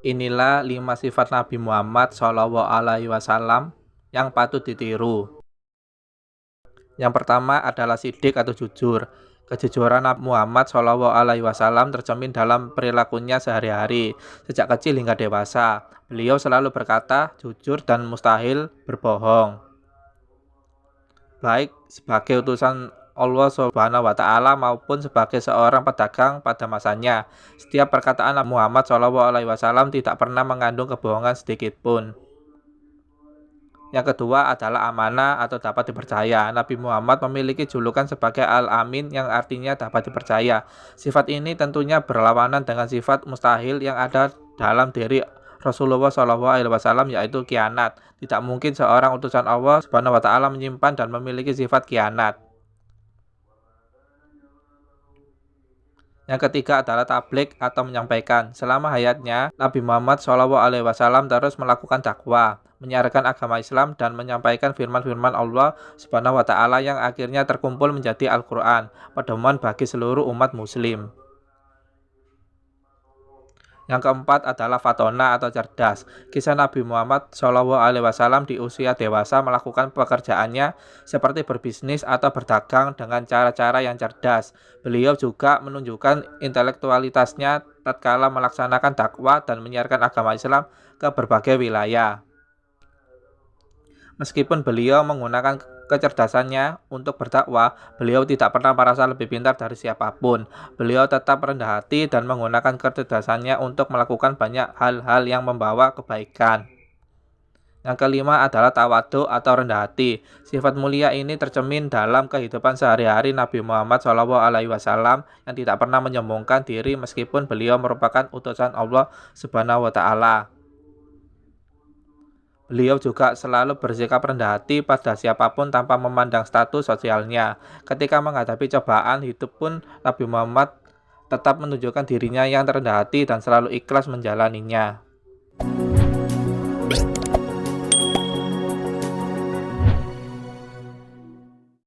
Inilah 5 sifat Nabi Muhammad SAW yang patut ditiru. Yang pertama adalah sidik atau jujur. Kejujuran Nabi Muhammad SAW tercermin dalam perilakunya sehari-hari, sejak kecil hingga dewasa. Beliau selalu berkata, jujur dan mustahil berbohong. Baik sebagai utusan Allah Subhanahu wa Ta'ala maupun sebagai seorang pedagang pada masanya. Setiap perkataan Nabi Muhammad SAW tidak pernah mengandung kebohongan sedikit pun. Yang kedua adalah amanah atau dapat dipercaya. Nabi Muhammad memiliki julukan sebagai Al-Amin yang artinya dapat dipercaya. Sifat ini tentunya berlawanan dengan sifat mustahil yang ada dalam diri Rasulullah SAW, yaitu khianat. Tidak mungkin seorang utusan Allah Subhanahu wa Ta'ala menyimpan dan memiliki sifat khianat. Yang ketiga adalah tabligh atau menyampaikan. Selama hayatnya, Nabi Muhammad SAW terus melakukan dakwah, menyiarkan agama Islam dan menyampaikan firman-firman Allah Subhanahu wa Ta'ala yang akhirnya terkumpul menjadi Al-Qur'an, pedoman bagi seluruh umat muslim. Yang keempat adalah fatona atau cerdas. Kisah Nabi Muhammad SAW di usia dewasa melakukan pekerjaannya seperti berbisnis atau berdagang dengan cara-cara yang cerdas. Beliau juga menunjukkan intelektualitasnya tatkala melaksanakan dakwah dan menyiarkan agama Islam ke berbagai wilayah. Meskipun beliau menggunakan kecerdasannya untuk berdakwah, beliau tidak pernah merasa lebih pintar dari siapapun. Beliau tetap rendah hati dan menggunakan kecerdasannya untuk melakukan banyak hal-hal yang membawa kebaikan. Yang kelima adalah tawadhu atau rendah hati. Sifat mulia ini tercermin dalam kehidupan sehari-hari Nabi Muhammad SAW yang tidak pernah menyombongkan diri meskipun beliau merupakan utusan Allah Subhanahu wa Ta'ala. Beliau juga selalu bersikap rendah hati pada siapapun tanpa memandang status sosialnya. Ketika menghadapi cobaan hidup pun, Nabi Muhammad tetap menunjukkan dirinya yang rendah hati dan selalu ikhlas menjalaninya.